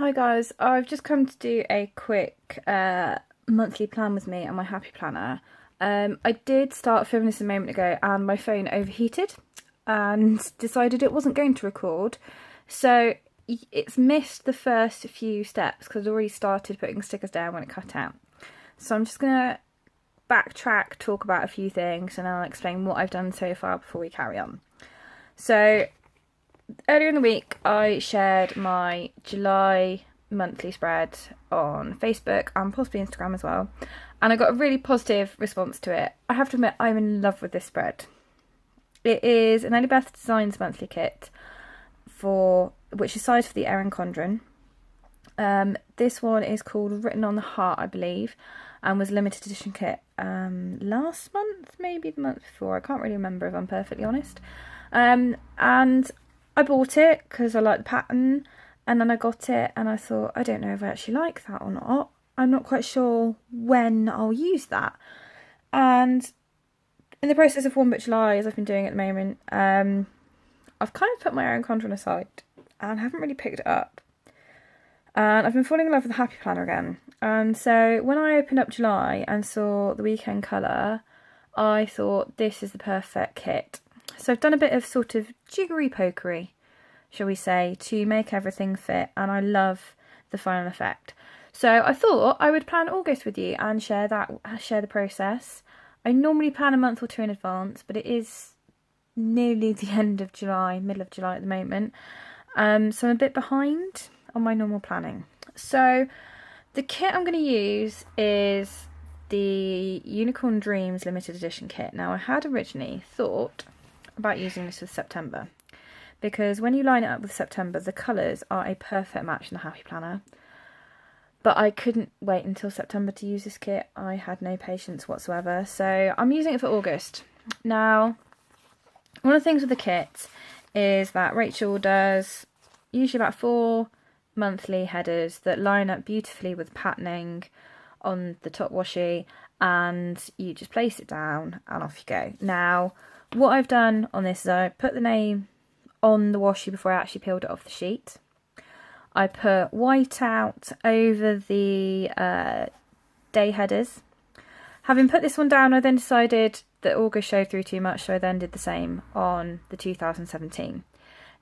Hi guys, I've just come to do a quick monthly plan with me and my happy planner. I did start filming this a moment ago and my phone overheated and decided it wasn't going to record. So it's missed the first few steps because I'd already started putting stickers down when it cut out. So I'm just going to backtrack, talk about a few things, and I'll explain what I've done so far before we carry on. So earlier in the week, I shared my July monthly spread on Facebook and possibly Instagram as well, and I got a really positive response to it. I have to admit, I'm in love with this spread. It is an Elliebethdesigns monthly kit which is sized for the Erin Condren. This one is called Written on the Heart, I believe, and was a limited edition kit last month, maybe the month before. I can't really remember if I'm perfectly honest. And I bought it because I like the pattern, and then I got it and I thought, I don't know if I actually like that or not. I'm not quite sure when I'll use that. And in the process of One But July, as I've been doing at the moment, I've kind of put my Erin Condren aside and haven't really picked it up. And I've been falling in love with the Happy Planner again. And so when I opened up July and saw the weekend colour, I thought this is the perfect kit. So I've done a bit of sort of jiggery pokery, shall we say, to make everything fit, and I love the final effect. So I thought I would plan August with you and share the process. I normally plan a month or two in advance, but it is nearly the end of July, middle of July at the moment. So I'm a bit behind on my normal planning. So the kit I'm going to use is the Unicorn Dreams limited edition kit. Now I had originally thought about using this with September, because when you line it up with September, the colours are a perfect match in the Happy Planner. But I couldn't wait until September to use this kit. I had no patience whatsoever, so I'm using it for August. Now, one of the things with the kit is that Rachel does usually about 4 monthly headers that line up beautifully with patterning on the top washi, and you just place it down and off you go. Now, what I've done on this is I put the name on the washi before I actually peeled it off the sheet. I put white out over the day headers. Having put this one down, I then decided that August showed through too much, so I then did the same on the 2017.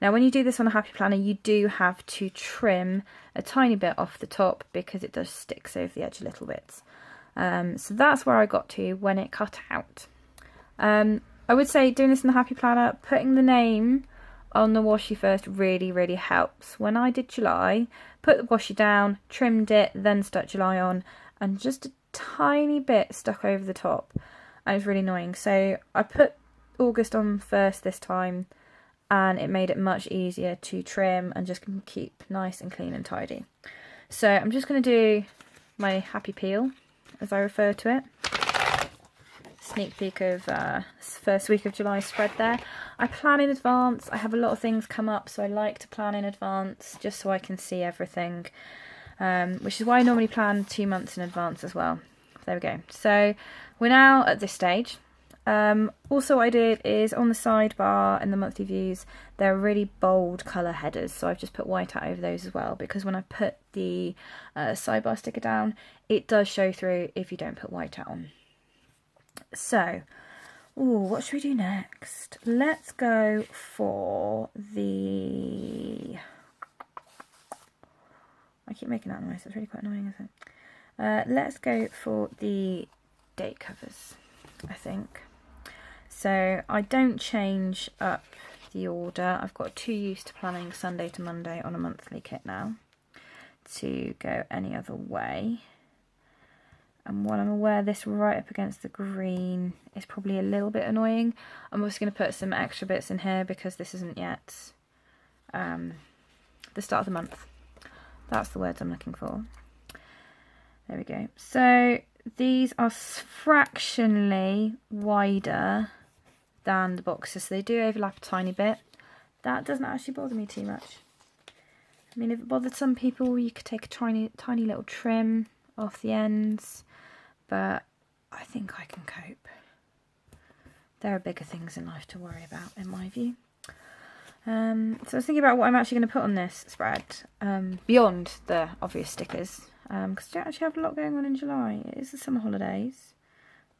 Now, when you do this on a Happy Planner, you do have to trim a tiny bit off the top because it does stick over the edge a little bit. So that's where I got to when it cut out. I would say doing this in the Happy Planner, putting the name on the washi first really, really helps. When I did July, put the washi down, trimmed it, then stuck July on, and just a tiny bit stuck over the top. And it was really annoying. So I put August on first this time, and it made it much easier to trim and just keep nice and clean and tidy. So I'm just going to do my happy peel, as I refer to it. Sneak peek of first week of July spread there. I plan in advance. I have a lot of things come up, so I like to plan in advance just so I can see everything, which is why I normally plan 2 months in advance as well. There we go. So we're now at this stage. Also what I did is on the sidebar and the monthly views, there are really bold colour headers, so I've just put white out over those as well, because when I put the sidebar sticker down, it does show through if you don't put white out on. So, what should we do next? Let's go for the... I keep making that noise, it's really quite annoying, isn't it? Let's go for the date covers, I think. So, I don't change up the order. I've got too used to planning Sunday to Monday on a monthly kit now to go any other way. And while I'm aware this right up against the green is probably a little bit annoying, I'm also going to put some extra bits in here because this isn't yet the start of the month. That's the words I'm looking for. There we go. So these are fractionally wider than the boxes, so they do overlap a tiny bit. That doesn't actually bother me too much. I mean, if it bothered some people, you could take a tiny little trim off the ends, but I think I can cope. There are bigger things in life to worry about, in my view. So I was thinking about what I'm actually going to put on this spread, beyond the obvious stickers, because I don't actually have a lot going on in July. It is the summer holidays,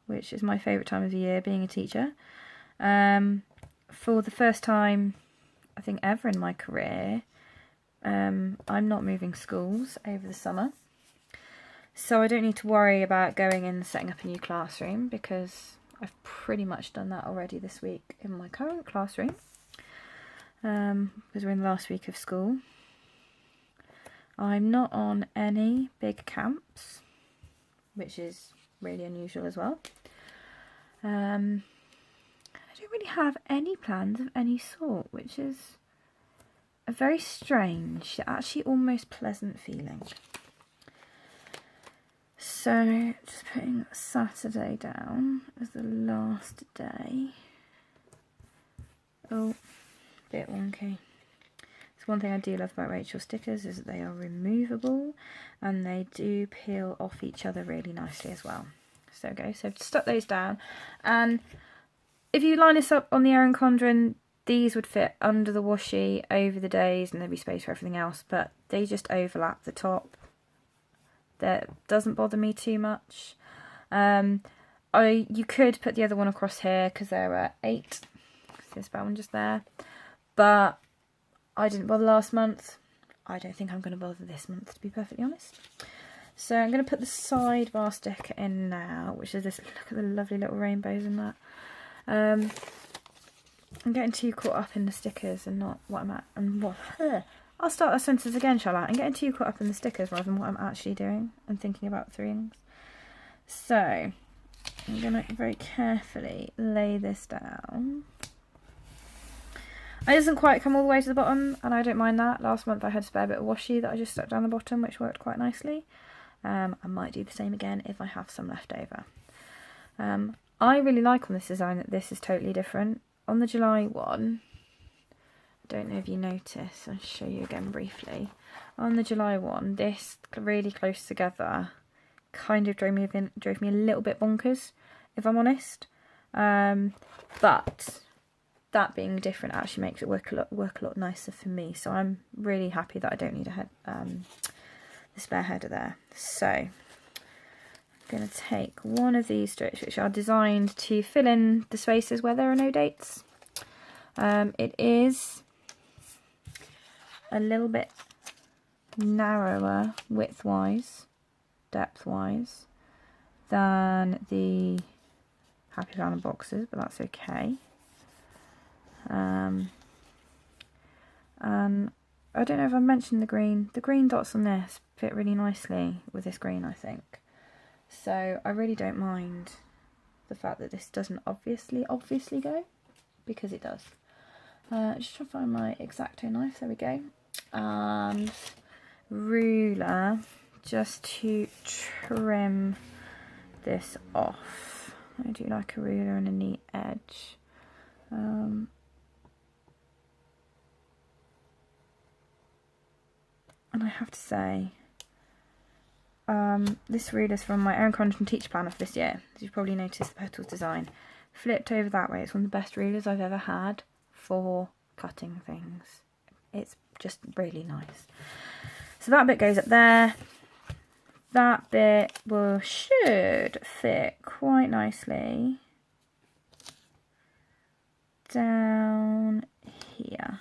which is my favourite time of the year, being a teacher. For the first time, I think ever in my career, I'm not moving schools over the summer. So I don't need to worry about going and setting up a new classroom, because I've pretty much done that already this week in my current classroom. Because we're in the last week of school. I'm not on any big camps, which is really unusual as well. I don't really have any plans of any sort, which is a very strange, actually almost pleasant feeling. So, just putting Saturday down as the last day. Oh, bit wonky. So one thing I do love about Rachel's stickers is that they are removable and they do peel off each other really nicely as well. So there we go. So I've stuck those down, and if you line this up on the Erin Condren, these would fit under the washi over the days and there'd be space for everything else, but they just overlap the top. That doesn't bother me too much. You could put the other one across here because there are 8. There's that one just there. But I didn't bother last month. I don't think I'm going to bother this month, to be perfectly honest. So I'm going to put the sidebar sticker in now, which is this. Look at the lovely little rainbows in that. I'm getting too caught up in the stickers and not what I'm at. And what? I'll start that sentence again, shall I? I'm getting too caught up in the stickers rather than what I'm actually doing and thinking about things. So I'm going to very carefully lay this down. It doesn't quite come all the way to the bottom, and I don't mind that. Last month I had a spare bit of washi that I just stuck down the bottom, which worked quite nicely. I might do the same again if I have some left over. I really like on this design that this is totally different. On the July one, I don't know if you notice, I'll show you again briefly. On the July one, this really close together kind of drove me a little bit bonkers, if I'm honest. But that being different actually makes it work a lot nicer for me. So I'm really happy that I don't need the spare header there. So I'm going to take one of these strips, which are designed to fill in the spaces where there are no dates. It is a little bit narrower width-wise, depth-wise, than the Happy Planner boxes, but that's okay. And I don't know if I mentioned the green dots on this fit really nicely with this green, I think. So I really don't mind the fact that this doesn't obviously go, because it does. Just trying to find my X-Acto knife, there we go. And ruler, just to trim this off. I do like a ruler and a neat edge. And I have to say, this ruler is from my Erin Condren Teacher Planner for this year. As you've probably noticed, the petals design. Flipped over that way, it's one of the best rulers I've ever had for cutting things. It's just really nice. So that bit goes up there. That bit should fit quite nicely down here.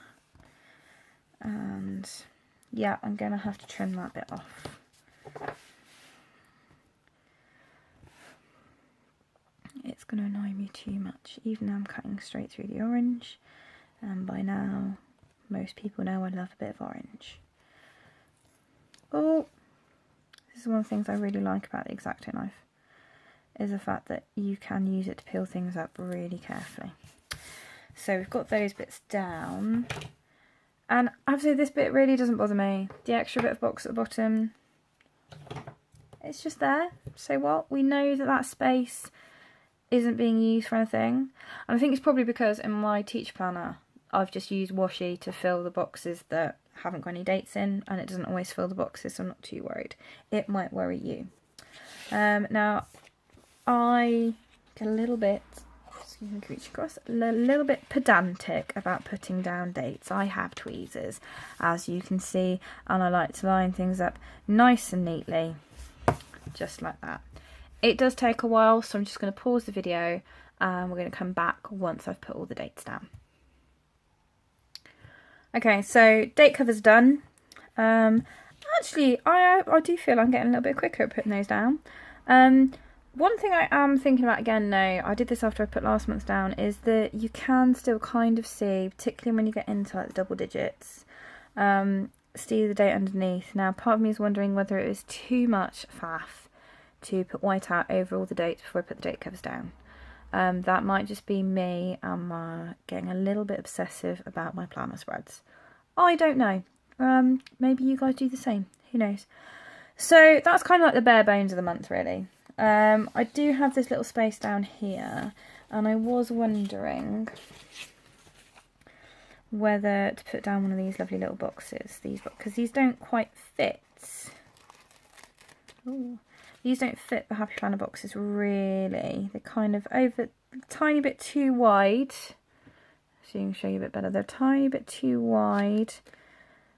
And yeah, I'm going to have to trim that bit off. It's going to annoy me too much, even though I'm cutting straight through the orange. And by now, most people know I love a bit of orange. Oh, this is one of the things I really like about the X-Acto knife, is the fact that you can use it to peel things up really carefully. So we've got those bits down. And I have to say, this bit really doesn't bother me. The extra bit of box at the bottom, it's just there. So what? We know that that space isn't being used for anything. And I think it's probably because in my teacher planner, I've just used washi to fill the boxes that haven't got any dates in, and it doesn't always fill the boxes, so I'm not too worried. It might worry you. Now, I get a little bit, So you can reach across. A little bit pedantic about putting down dates. I have tweezers, as you can see, and I like to line things up nice and neatly, just like that. It does take a while, so I'm just going to pause the video and we're going to come back once I've put all the dates down. Okay, so date cover's done. Actually, I do feel I'm getting a little bit quicker at putting those down. One thing I am thinking about again now, I did this after I put last month's down, is that you can still kind of see, particularly when you get into like the double digits, see the date underneath. Now, part of me is wondering whether it was too much faff to put white out over all the dates before I put the date covers down. That might just be me getting a little bit obsessive about my planner spreads. I don't know. Maybe you guys do the same. Who knows? So that's kind of like the bare bones of the month, really. I do have this little space down here, and I was wondering whether to put down one of these lovely little boxes. Because these don't quite fit. Ooh. These don't fit the Happy Planner boxes really. They're kind of a tiny bit too wide. So you can show you a bit better. They're a tiny bit too wide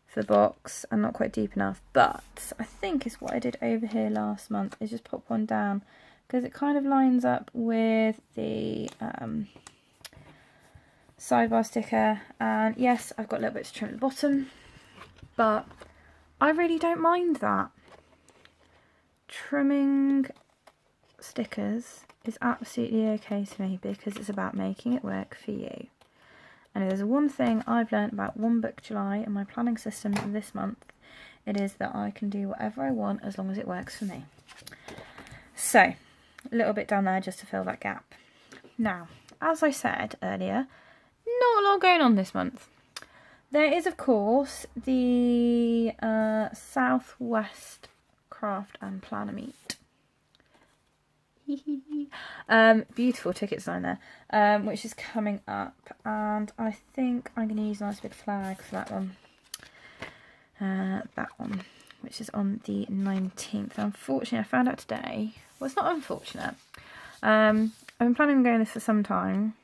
for the box and not quite deep enough. But I think it's what I did over here last month, is just pop one down, because it kind of lines up with the sidebar sticker. And yes, I've got a little bit to trim at the bottom, but I really don't mind that. Trimming stickers is absolutely okay to me, because it's about making it work for you. And if there's one thing I've learned about One Book July and my planning system this month, it is that I can do whatever I want as long as it works for me. So, a little bit down there just to fill that gap. Now, as I said earlier, not a lot going on this month. There is, of course, the Southwest Craft and Planner Meet. Beautiful ticket design there, which is coming up, and I think I'm going to use a nice big flag for that one. That one, which is on the 19th. Unfortunately, I found out today. Well, it's not unfortunate. I've been planning on going this for some time.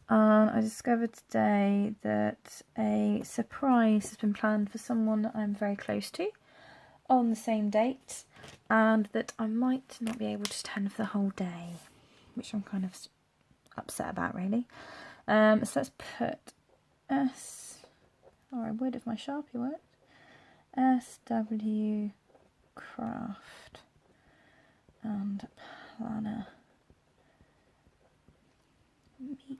I discovered today that a surprise has been planned for someone that I'm very close to on the same date, and that I might not be able to attend for the whole day, which I'm kind of upset about, really. So let's put S, or I would if my Sharpie worked, SW Craft and Planner Meet.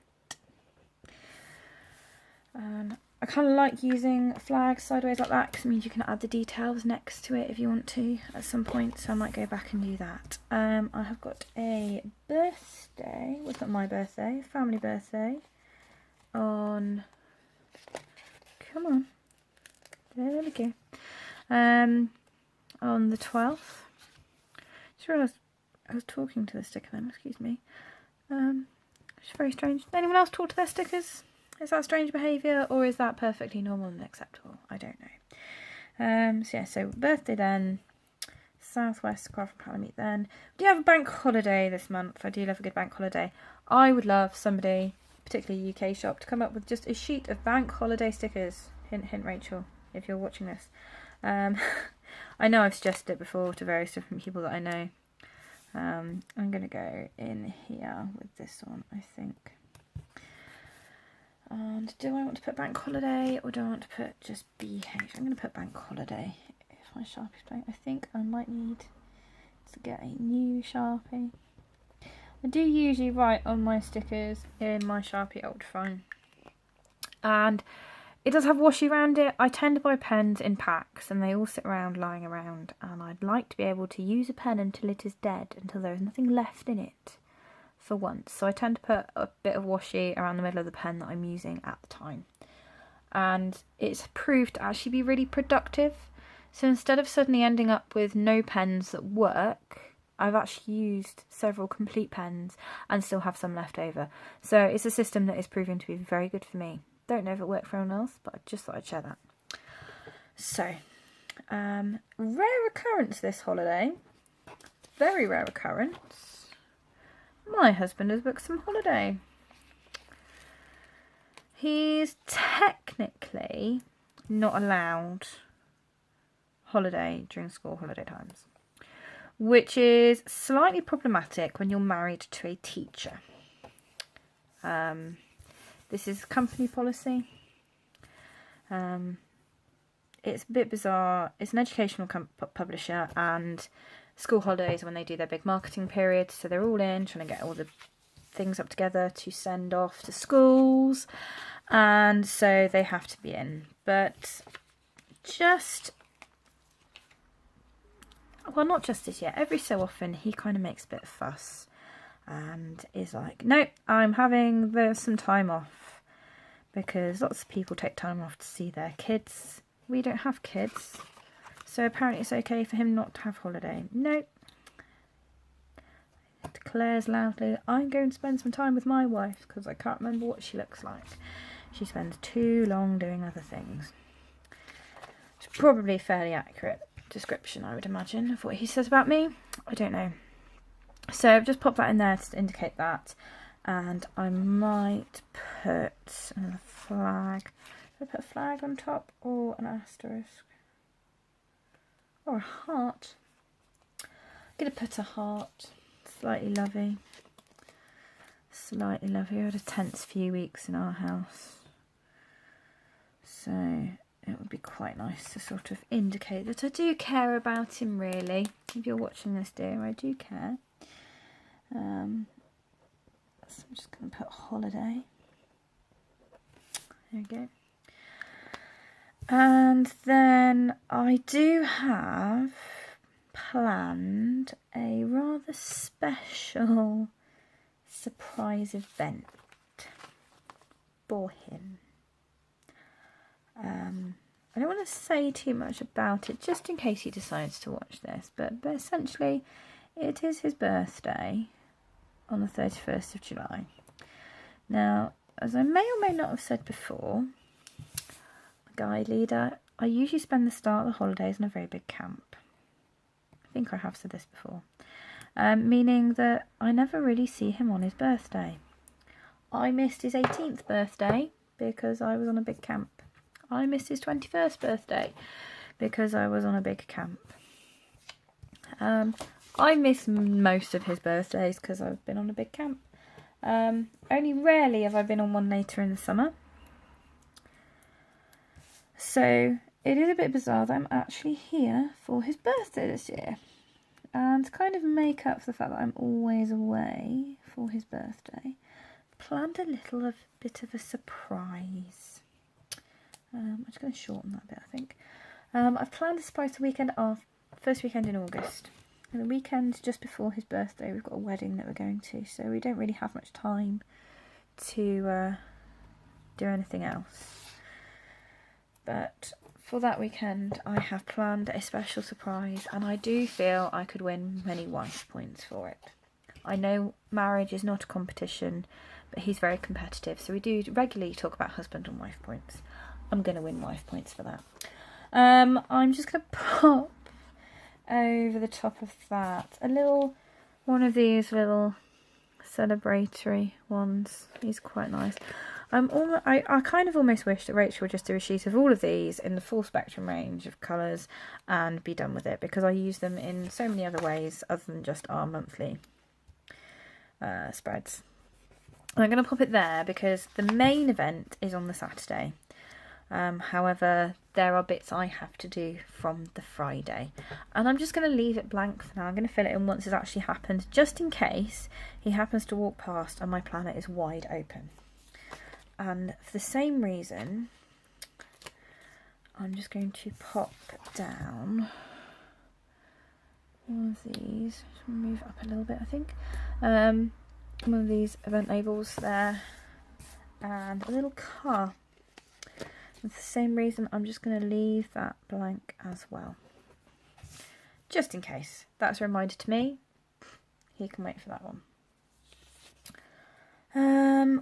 And I kind of like using flags sideways like that, because it means you can add the details next to it if you want to at some point, so I might go back and do that. I have got a birthday, well, it's not my birthday, family birthday, on, come on, there we go, on the 12th. Just realised I was talking to the sticker then, excuse me. It's very strange. Anyone else talk to their stickers? Is that strange behaviour, or is that perfectly normal and acceptable? I don't know. So yeah, so birthday then, Southwest Craft and Planner Meet then. We do have a bank holiday this month. I do love a good bank holiday. I would love somebody, particularly a UK shop, to come up with just a sheet of bank holiday stickers. Hint, hint, Rachel, if you're watching this. I know I've suggested it before to various different people that I know. I'm going to go in here with this one, I think. And do I want to put bank holiday, or do I want to put just BH? I'm going to put bank holiday. If my Sharpie's blank, I think I might need to get a new Sharpie. I do usually write on my stickers in my Sharpie Ultrafine, and it does have washi around it. I tend to buy pens in packs, and they all sit around lying around, and I'd like to be able to use a pen until it is dead, until there is nothing left in it for once. So I tend to put a bit of washi around the middle of the pen that I'm using at the time, and it's proved to actually be really productive. So instead of suddenly ending up with no pens that work, I've actually used several complete pens and still have some left over. So it's a system that is proving to be very good for me. Don't know if it worked for anyone else, but I just thought I'd share that. So, rare occurrence this holiday. Very rare occurrence. my husband has booked some holiday. He's technically not allowed holiday during school holiday times, which is slightly problematic when you're married to a teacher. This is company policy. It's a bit bizarre. It's an educational publisher, and school holidays are when they do their big marketing period, so they're all in trying to get all the things up together to send off to schools, and so they have to be in. But not just as yet, every so often he kind of makes a bit of fuss and is like, nope, I'm having some time off, because lots of people take time off to see their kids. We don't have kids, so apparently it's okay for him not to have holiday. Nope. Declares loudly, I'm going to spend some time with my wife because I can't remember what she looks like. She spends too long doing other things. It's probably a fairly accurate description, I would imagine, of what he says about me. I don't know. So I've just popped that in there to indicate that. And I might put a flag. Should I put a flag on top or an asterisk? Or a heart? I'm going to put a heart. Slightly lovey. Slightly lovey. We had a tense few weeks in our house, so it would be quite nice to sort of indicate that I do care about him, really. If you're watching this, dear, I do care. So I'm just going to put holiday. There we go. And then I do have planned a rather special surprise event for him. I don't want to say too much about it, just in case he decides to watch this, but essentially it is his birthday on the 31st of July. Now, as I may or may not have said before, guide leader, I usually spend the start of the holidays in a very big camp. I think I have said this before. Meaning that I never really see him on his birthday. I missed his 18th birthday because I was on a big camp. I missed his 21st birthday because I was on a big camp. I miss most of his birthdays because I've been on a big camp. Only rarely have I been on one later in the summer. So it is a bit bizarre that I'm actually here for his birthday this year. And to kind of make up for the fact that I'm always away for his birthday, planned a bit of a surprise. I'm just going to shorten that a bit, I think. I've planned a surprise the first weekend in August. And the weekend just before his birthday, we've got a wedding that we're going to, so we don't really have much time to do anything else. But for that weekend, I have planned a special surprise, and I do feel I could win many wife points for it. I know marriage is not a competition, but he's very competitive, so we do regularly talk about husband and wife points. I'm going to win wife points for that. I'm just going to pop over the top of that one of these little celebratory ones. He's quite nice. I kind of almost wish that Rachel would just do a sheet of all of these in the full spectrum range of colours and be done with it, because I use them in so many other ways other than just our monthly spreads. I'm going to pop it there because the main event is on the Saturday. However, there are bits I have to do from the Friday, and I'm just going to leave it blank for now. I'm going to fill it in once it's actually happened, just in case he happens to walk past and my planner is wide open. And for the same reason, I'm just going to pop down one of these. Just move it up a little bit, I think. One of these event labels there, and a little car. For the same reason, I'm just going to leave that blank as well, just in case. That's a reminder to me. He can wait for that one.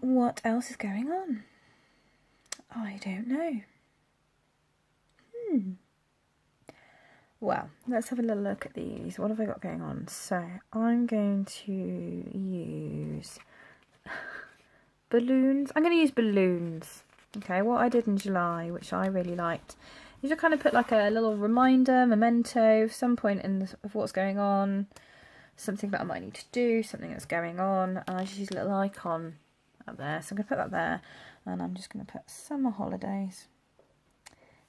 What else is going on? I don't know. Well, let's have a little look at these. What have I got going on? So I'm going to use balloons. I'm going to use balloons. Okay, what I did in July, which I really liked, is to kind of put like a little reminder, memento, some point of what's going on, something that I might need to do, something that's going on, and I just use a little icon up there. So I'm going to put that there, and I'm just going to put summer holidays.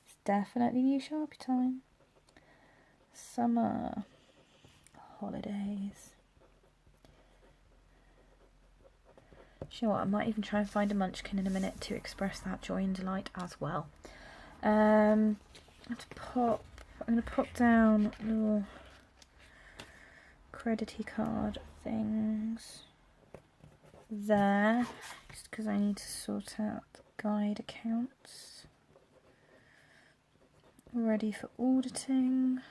It's definitely new Sharpie time. Summer holidays. You know what, I might even try and find a munchkin in a minute to express that joy and delight as well. I'm going to pop down little credity card things there, just because I need to sort out guide accounts. Ready for auditing.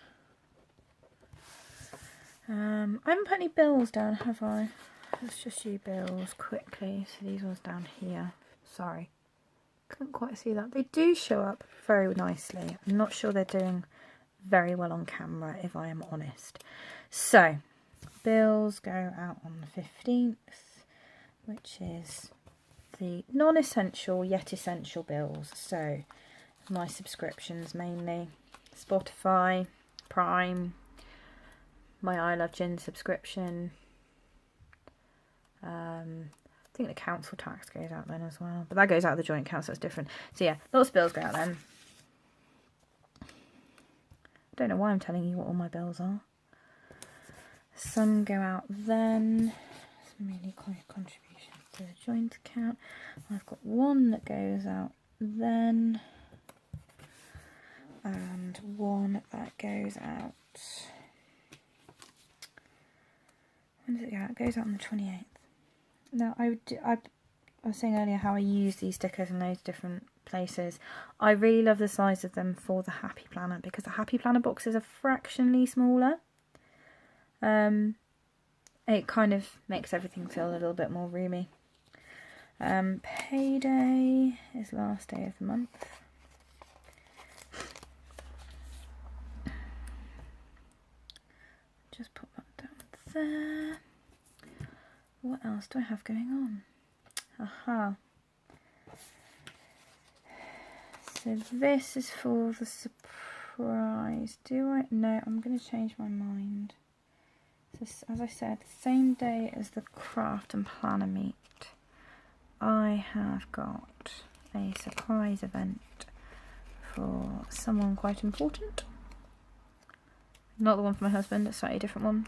I haven't put any bills down, have I? Let's just do bills quickly. So these ones down here. Sorry, couldn't quite see that. They do show up very nicely. I'm not sure they're doing very well on camera, if I am honest. So bills go out on the 15th, which is the non-essential yet essential bills. So my subscriptions mainly, Spotify, Prime, my I Love Gin subscription. I think the council tax goes out then as well, but that goes out of the joint account, so it's different. So yeah, lots of bills go out then. I don't know why I'm telling you what all my bills are. Some go out then. It's mainly contributions to the joint account. I've got one that goes out then, and one that goes out. When does it go out? It goes out on the 28th. Now, I was saying earlier how I use these stickers in loads of different places. I really love the size of them for the Happy Planner, because the Happy Planner boxes are fractionally smaller. It kind of makes everything feel a little bit more roomy. Payday is last day of the month. Just put that down there. What else do I have going on? Aha. So this is for the surprise. Do I? No, I'm going to change my mind. So as I said, same day as the craft and planner meet, I have got a surprise event for someone quite important. Not the one for my husband, a slightly different one.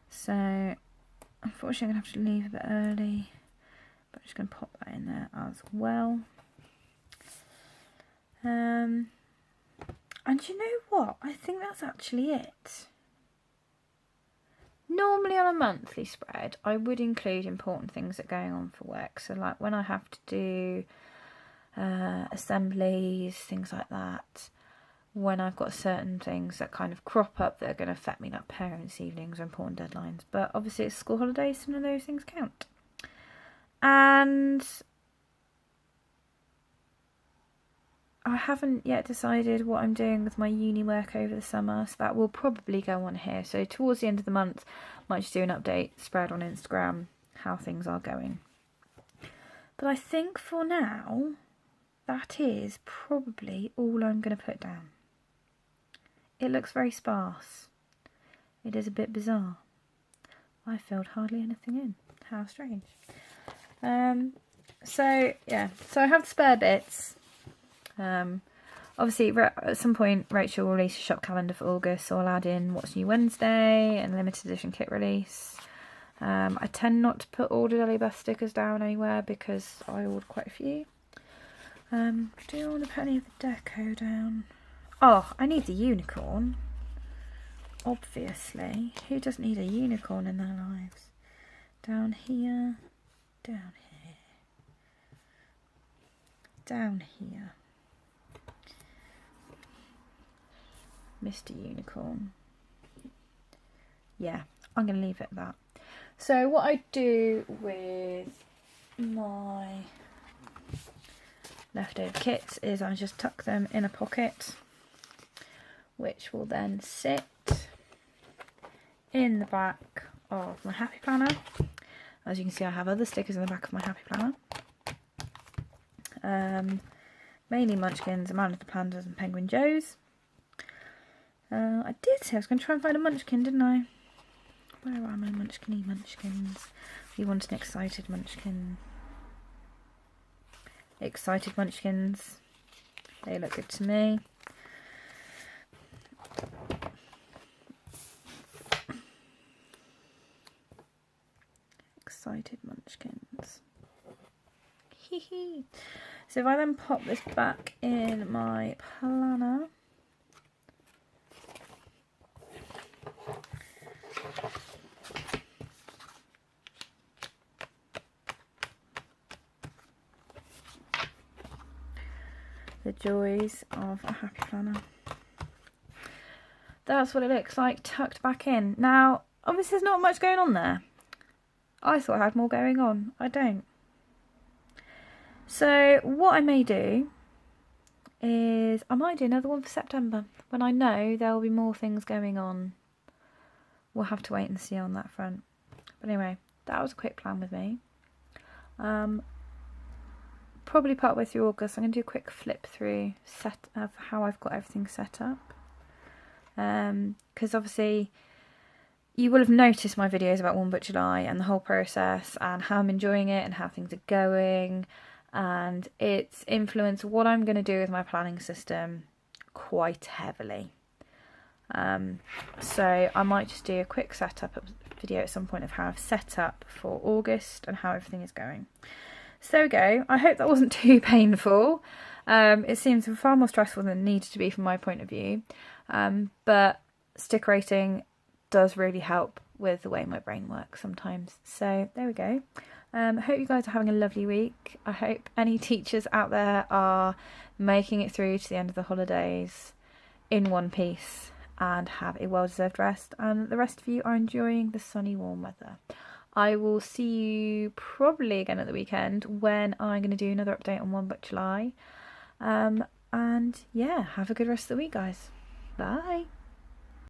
So unfortunately I'm going to have to leave a bit early, but I'm just going to pop that in there as well. And you know what? I think that's actually it. Normally on a monthly spread, I would include important things that are going on for work. So like when I have to do assemblies, things like that. When I've got certain things that kind of crop up that are going to affect me, like parents' evenings or important deadlines. But obviously it's school holidays, so none of those things count. And I haven't yet decided what I'm doing with my uni work over the summer, so that will probably go on here. So towards the end of the month, I might just do an update spread on Instagram, how things are going. But I think for now, that is probably all I'm going to put down. It looks very sparse. It is a bit bizarre. I filled hardly anything in. How strange. So yeah, so I have spare bits. Obviously at some point Rachel will release a shop calendar for August, so I'll add in What's New Wednesday and limited edition kit release. I tend not to put ordered Elliebeth stickers down anywhere because I ordered quite a few. Do you want to put any of the deco down? Oh, I need the unicorn. Obviously. Who doesn't need a unicorn in their lives? Down here. Down here. Down here. Mr. Unicorn. Yeah, I'm going to leave it at that. So what I do with my leftover kits is I just tuck them in a pocket. which will then sit in the back of my happy planner. As you can see, I have other stickers in the back of my happy planner. Mainly Munchkins, Amanda the Pandas and Penguin Joes. I did say I was going to try and find a Munchkin, didn't I? Where are my Munchkin-y Munchkins? We want an excited Munchkin. Excited Munchkins. They look good to me. Excited Munchkins. Hee hee. So if I then pop this back in my planner, the joys of a happy planner. That's what it looks like tucked back in. Now, obviously there's not much going on there. I thought I had more going on. I don't. So what I may do is I might do another one for September when I know there will be more things going on. We'll have to wait and see on that front. But anyway, that was a quick plan with me. Probably partway through August, I'm going to do a quick flip through set of how I've got everything set up. Because obviously you will have noticed my videos about 1 Book July and the whole process and how I'm enjoying it and how things are going, and it's influenced what I'm going to do with my planning system quite heavily. So I might just do a quick setup video at some point of how I've set up for August and how everything is going. So there we go. I hope that wasn't too painful. It seems far more stressful than it needed to be from my point of view. But stick rating does really help with the way my brain works sometimes. So there we go. I hope you guys are having a lovely week. I hope any teachers out there are making it through to the end of the holidays in one piece and have a well-deserved rest, and the rest of you are enjoying the sunny warm weather. I will see you probably again at the weekend when I'm going to do another update on 1 Book July. And yeah, have a good rest of the week, guys. Bye.